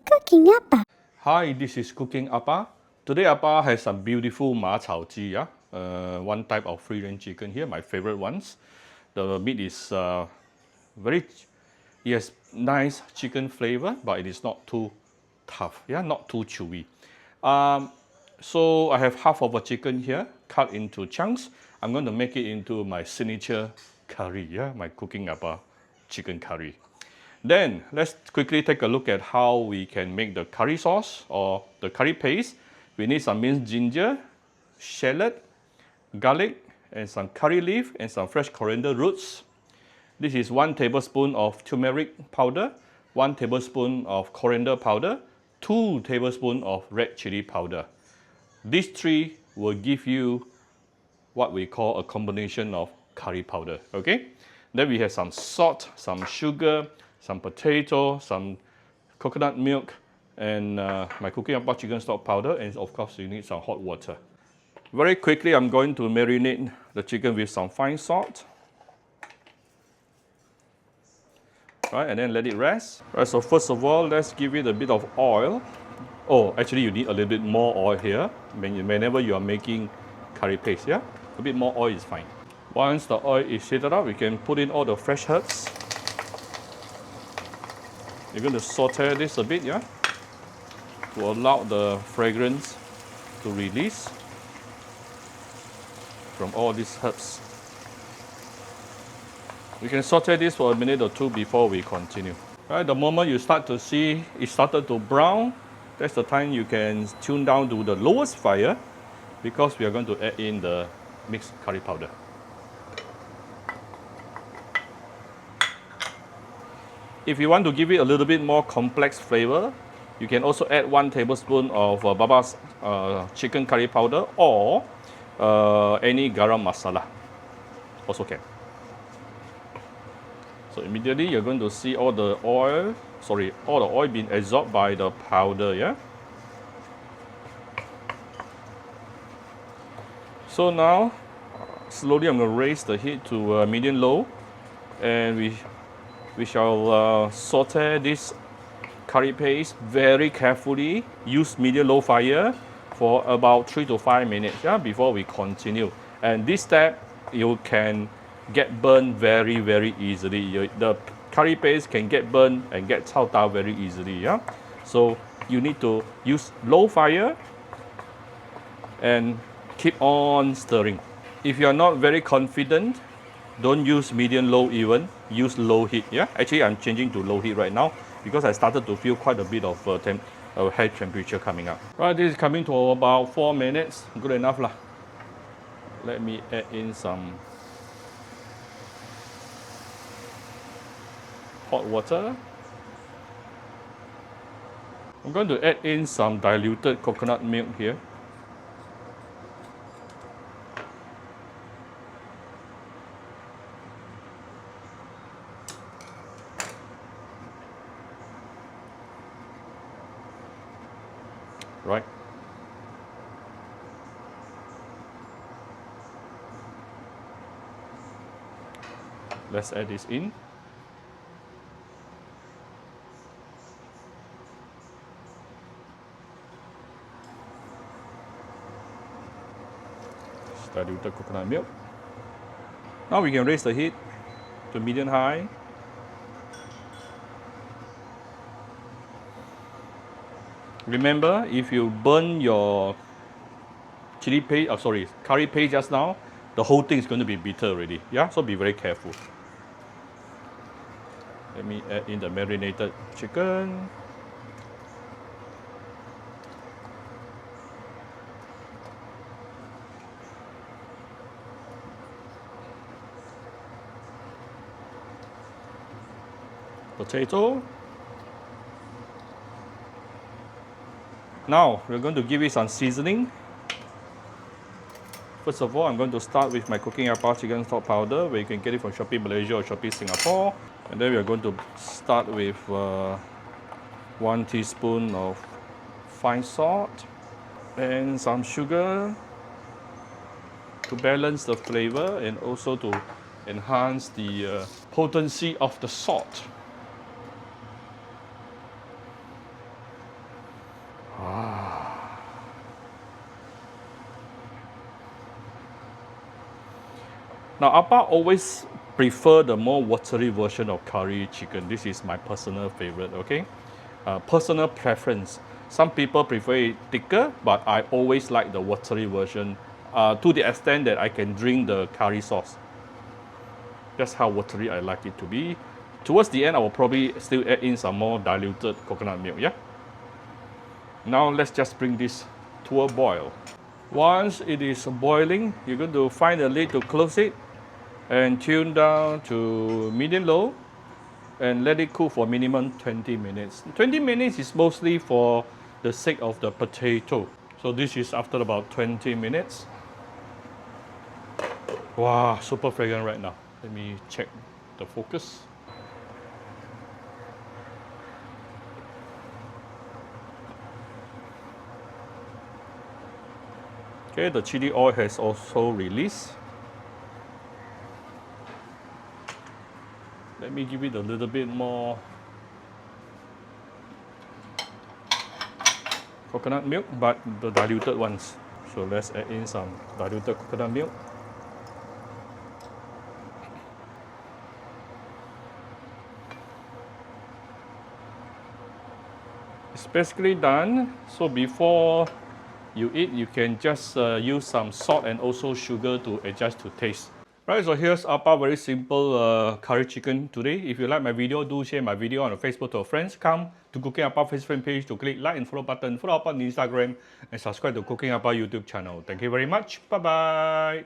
Cooking Appa. Hi, this is Cooking Appa. Today Appa has some beautiful ma chao ji, yeah? One type of free-range chicken here, my favorite ones. The meat is it has nice chicken flavor, but it is not too tough, yeah, not too chewy. So I have half of a chicken here, cut into chunks. I'm going to make it into my signature curry, yeah, my Cooking Appa chicken curry. Then let's quickly take a look at how we can make the curry sauce or the curry paste. We need some minced ginger, shallot, garlic, and some curry leaf and some fresh coriander roots. This is 1 tablespoon of turmeric powder, 1 tablespoon of coriander powder, 2 tablespoons of red chili powder. These three will give you what we call a combination of curry powder, okay? Then we have some salt, some sugar, some potato, some coconut milk, and my Cooking Appa chicken stock powder, and of course you need some hot water. Very quickly, I'm going to marinate the chicken with some fine salt. Right, and then let it rest. Right, so first of all, let's give it a bit of oil. Oh, actually you need a little bit more oil here whenever you are making curry paste, yeah? A bit more oil is fine. Once the oil is heated up, we can put in all the fresh herbs. You're going to saute this a bit, yeah? To allow the fragrance to release from all these herbs. We can saute this for a minute or two before we continue. Right, the moment you start to see it started to brown, that's the time you can tune down to the lowest fire because we are going to add in the mixed curry powder. If you want to give it a little bit more complex flavor, you can also add 1 tablespoon of Baba's chicken curry powder or any garam masala. Also can. So immediately you're going to see all the oil being absorbed by the powder, yeah? So now, slowly I'm going to raise the heat to medium low, and we shall saute this curry paste very carefully. Use medium low fire for about 3 to 5 minutes, yeah, before we continue. And this step, you can get burned very, very easily. The curry paste can get burned and get chao tao very easily, yeah? So you need to use low fire and keep on stirring. If you are not very confident, don't use medium low even, use low heat, yeah? Actually, I'm changing to low heat right now because I started to feel quite a bit of high temperature coming up. Right, this is coming to about 4 minutes, good enough lah. Let me add in some hot water. I'm going to add in some diluted coconut milk here. Right. Let's add this in. Diluted coconut milk. Now we can raise the heat to medium high. Remember, if you burn your curry paste just now, the whole thing is going to be bitter already. Yeah, so be very careful. Let me add in the marinated chicken. Potato. Now we're going to give it some seasoning. First of all, I'm going to start with my Cooking Appa chicken stock powder, where you can get it from Shopee Malaysia or Shopee Singapore. And then we are going to start with 1 teaspoon of fine salt and some sugar to balance the flavor and also to enhance the potency of the salt. Now, Appa always prefer the more watery version of curry chicken. This is my personal favorite, okay? Personal preference. Some people prefer it thicker, but I always like the watery version to the extent that I can drink the curry sauce. That's how watery I like it to be. Towards the end, I will probably still add in some more diluted coconut milk, yeah? Now let's just bring this to a boil. Once it is boiling, you're going to find a lid to close it and tune down to medium-low and let it cook for minimum 20 minutes. 20 minutes is mostly for the sake of the potato. So this is after about 20 minutes. Wow, super fragrant right now. Let me check the focus. Okay, the chili oil has also released. Let me give it a little bit more coconut milk, but the diluted ones. So let's add in some diluted coconut milk. It's basically done. So before you eat, you can just use some salt and also sugar to adjust to taste. Right, so here's Appa very simple curry chicken today. If you like my video, do share my video on Facebook to your friends. Come to Cooking Appa Facebook page to click like and follow button. Follow Appa on Instagram and subscribe to Cooking Appa YouTube channel. Thank you very much. Bye bye.